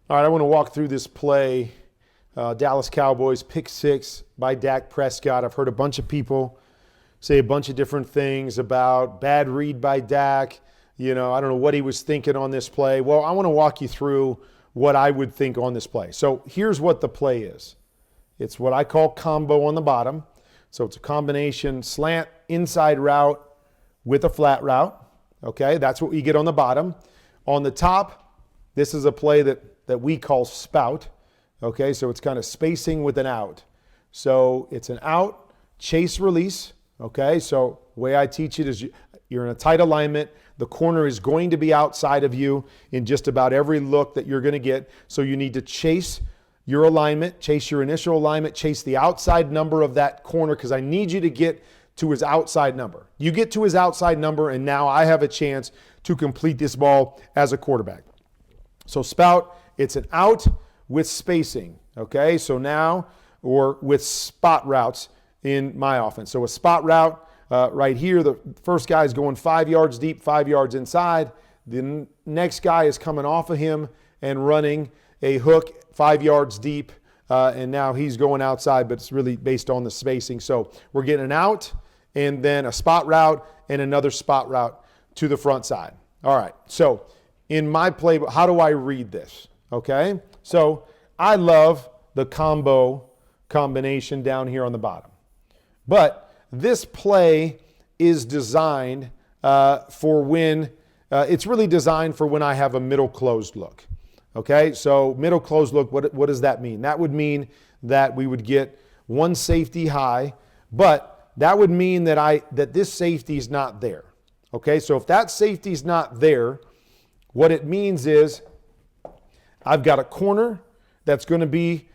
All right, I want to walk through this play. Dallas Cowboys, pick 6 by Dak Prescott. I've heard a bunch of people say a bunch of different things about bad read by Dak. I don't know what he was thinking on this play. Well, I want to walk you through what I would think on this play. So here's what the play is. It's what I call combo on the bottom. So it's a combination slant inside route with a flat route. Okay, that's what we get on the bottom. On the top, this is a play that we call spout. Okay, so it's kind of spacing with an out. So it's an out, chase, release. Okay, so the way I teach it is you're in a tight alignment. The corner is going to be outside of you in just about every look that you're going to get. So you need to chase your alignment, chase your initial alignment, chase the outside number of that corner because I need you to get to his outside number. You get to his outside number, and now I have a chance to complete this ball as a quarterback. So spout, it's an out with spacing, okay? So now, or with spot routes in my offense. So a spot route right here, the first guy is going 5 yards deep, 5 yards inside. The next guy is coming off of him and running a hook 5 yards deep, and now he's going outside, but it's really based on the spacing. So we're getting an out and then a spot route and another spot route to the front side. All right, so in my playbook, how do I read this? Okay, so I love the combination down here on the bottom. But this play is designed for when, it's really designed for when I have a middle closed look. Okay, so middle closed look, what does that mean? That would mean that we would get one safety high, but that would mean that this safety is not there. Okay, so if that safety is not there, what it means is I've got a corner that's going to be,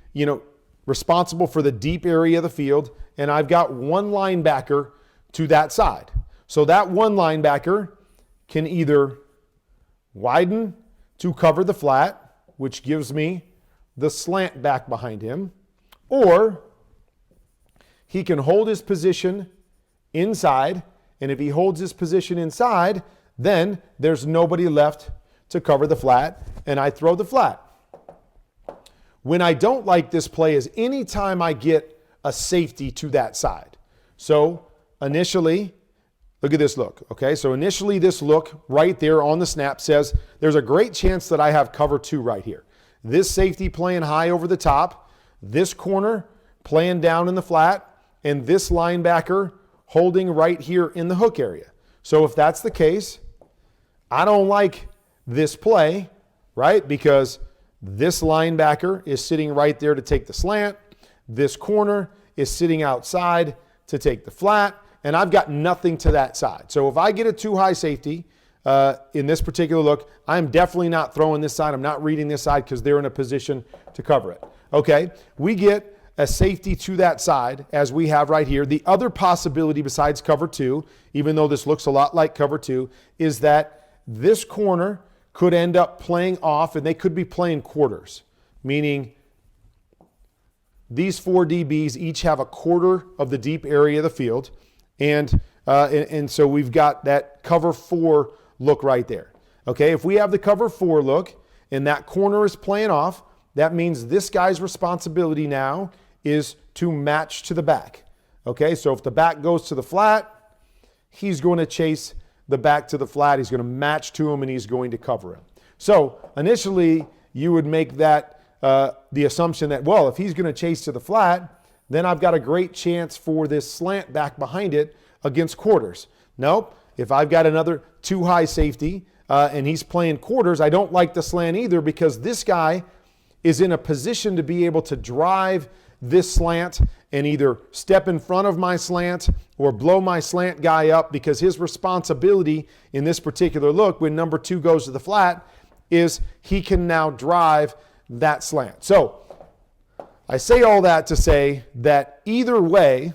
responsible for the deep area of the field, and I've got one linebacker to that side. So that one linebacker can either widen to cover the flat, which gives me the slant back behind him, or he can hold his position inside, and if he holds his position inside, then there's nobody left to cover the flat, and I throw the flat. When I don't like this play is anytime I get a safety to that side. So initially, look at this look, okay? So initially this look right there on the snap says there's a great chance that I have cover 2 right here. This safety playing high over the top, this corner playing down in the flat, and this linebacker holding right here in the hook area. So if that's the case, I don't like this play, right? Because this linebacker is sitting right there to take the slant. This corner is sitting outside to take the flat, and I've got nothing to that side. So if I get a too high safety in this particular look, I'm definitely not throwing this side. I'm not reading this side because they're in a position to cover it. Okay, we get a safety to that side as we have right here. The other possibility besides cover 2, even though this looks a lot like cover 2, is that this corner could end up playing off, and they could be playing quarters, meaning these 4 DBs each have a quarter of the deep area of the field, and so we've got that cover 4 look right there. Okay, if we have the cover 4 look and that corner is playing off, that means this guy's responsibility now is to match to the back. Okay, so if the back goes to the flat, he's going to chase the back to the flat. He's going to match to him, and he's going to cover him. So initially, you would make that the assumption that, well, if he's going to chase to the flat, then I've got a great chance for this slant back behind it against quarters. Nope. If I've got another too high safety and he's playing quarters, I don't like the slant either because this guy is in a position to be able to drive this slant and either step in front of my slant or blow my slant guy up because his responsibility in this particular look when number 2 goes to the flat is he can now drive that slant. So I say all that to say that either way,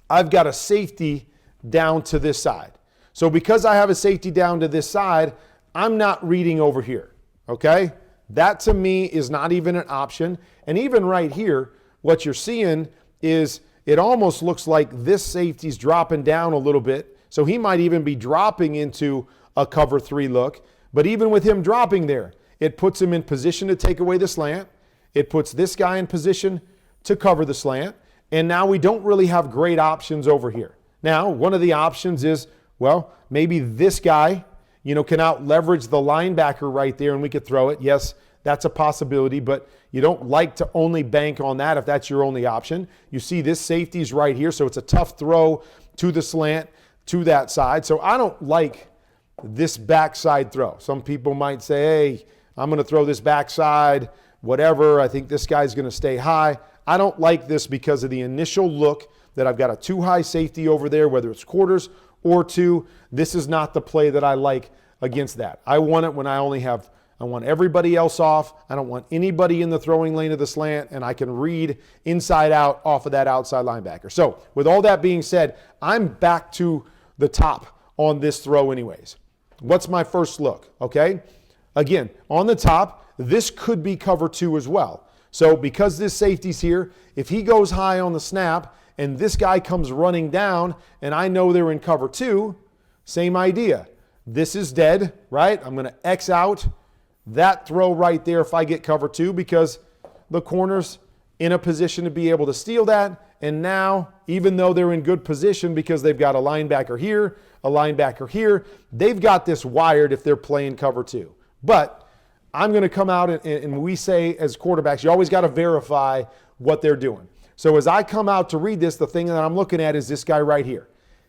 I've got a safety down to this side. So because I have a safety down to this side, I'm not reading over here, okay? That to me is not even an option. And even right here, what you're seeing is it almost looks like this safety's dropping down a little bit. So he might even be dropping into a cover 3 look. But even with him dropping there, It puts him in position to take away the slant. It puts this guy in position to cover the slant. And now we don't really have great options over here. Now, one of the options is, well, maybe this guy, can out leverage the linebacker right there and we could throw it. Yes, that's a possibility, but you don't like to only bank on that if that's your only option. You see this safety's right here, so it's a tough throw to the slant, to that side. So I don't like this backside throw. Some people might say, hey, I'm going to throw this backside, whatever. I think this guy's going to stay high. I don't like this because of the initial look that I've got a too high safety over there, whether it's quarters or two. This is not the play that I like against that. I want it when I want everybody else off. I don't want anybody in the throwing lane of the slant, and I can read inside out off of that outside linebacker. So with all that being said, I'm back to the top on this throw anyways. What's my first look? Okay. Again, on the top, this could be cover 2 as well. So because this safety's here, if he goes high on the snap and this guy comes running down and I know they're in cover 2, same idea. This is dead, right? I'm going to X out that throw right there if I get cover 2 because the corner's in a position to be able to steal that. And now, even though they're in good position because they've got a linebacker here, they've got this wired if they're playing cover 2. But I'm going to come out and we say as quarterbacks, you always got to verify what they're doing. So as I come out to read this, the thing that I'm looking at is this guy right here.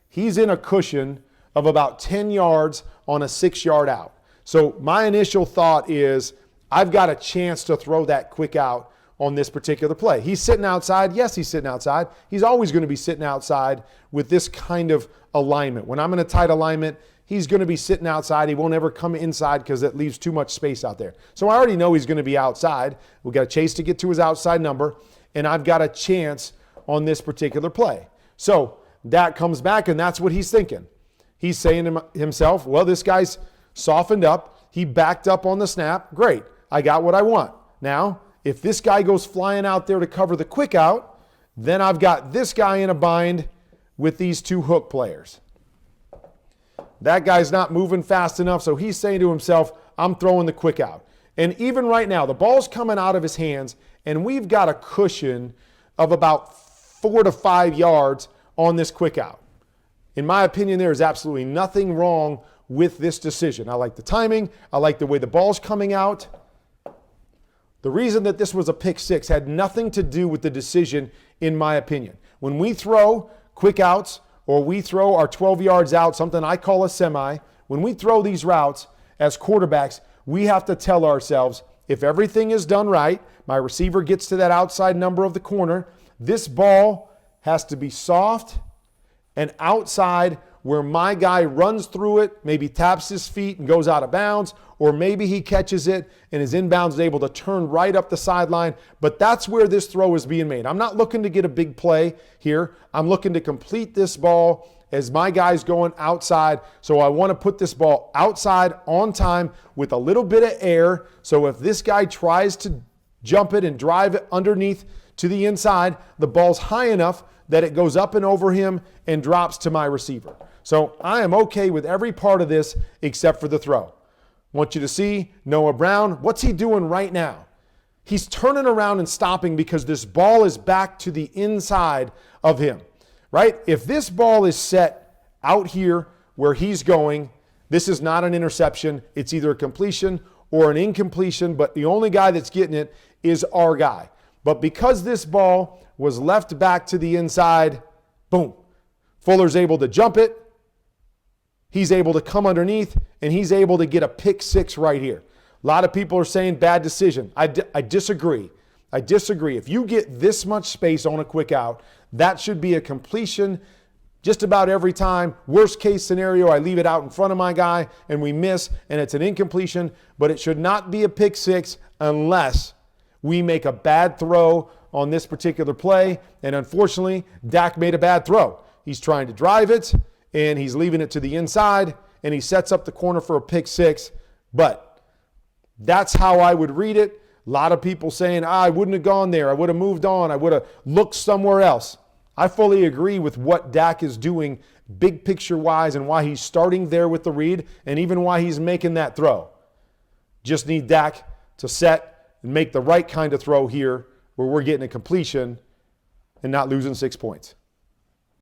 He's in a cushion of about 10 yards on a 6-yard out. So my initial thought is I've got a chance to throw that quick out on this particular play. He's sitting outside. Yes, he's sitting outside. He's always going to be sitting outside with this kind of alignment. When I'm in a tight alignment, he's going to be sitting outside. He won't ever come inside because it leaves too much space out there. So I already know he's going to be outside. We've got a chase to get to his outside number, and I've got a chance on this particular play. So Dak comes back, and that's what he's thinking. He's saying to himself, well, this guy's softened up. He backed up on the snap. Great. I got what I want. Now, if this guy goes flying out there to cover the quick out, then I've got this guy in a bind with these 2 hook players. That guy's not moving fast enough, so he's saying to himself, I'm throwing the quick out. And even right now, the ball's coming out of his hands, and we've got a cushion of about 4 to 5 yards on this quick out. In my opinion, there is absolutely nothing wrong with this decision. I like the timing. I like the way the ball's coming out. The reason that this was a pick 6 had nothing to do with the decision, in my opinion. When we throw quick outs or we throw our 12 yards out, something I call a semi, when we throw these routes as quarterbacks, we have to tell ourselves, if everything is done right, my receiver gets to that outside number of the corner, this ball has to be soft and outside where my guy runs through it, maybe taps his feet and goes out of bounds, or maybe he catches it and his inbounds is able to turn right up the sideline. But that's where this throw is being made. I'm not looking to get a big play here. I'm looking to complete this ball as my guy's going outside. So I want to put this ball outside on time with a little bit of air. So if this guy tries to jump it and drive it underneath to the inside, the ball's high enough that it goes up and over him and drops to my receiver. So I am okay with every part of this except for the throw. Want you to see Noah Brown. What's he doing right now? He's turning around and stopping because this ball is back to the inside of him, right? If this ball is set out here where he's going, this is not an interception. It's either a completion or an incompletion, but the only guy that's getting it is our guy. But because this ball was left back to the inside, boom, Fuller's able to jump it. He's able to come underneath, and he's able to get a pick 6 right here. A lot of people are saying bad decision. I disagree. I disagree. If you get this much space on a quick out, that should be a completion just about every time. Worst case scenario, I leave it out in front of my guy, and we miss, and it's an incompletion. But it should not be a pick 6 unless we make a bad throw on this particular play. And unfortunately, Dak made a bad throw. He's trying to drive it, and he's leaving it to the inside, and he sets up the corner for a pick 6. But that's how I would read it. A lot of people saying, I wouldn't have gone there. I would have moved on. I would have looked somewhere else. I fully agree with what Dak is doing big picture-wise and why he's starting there with the read and even why he's making that throw. Just need Dak to set and make the right kind of throw here where we're getting a completion and not losing 6 points.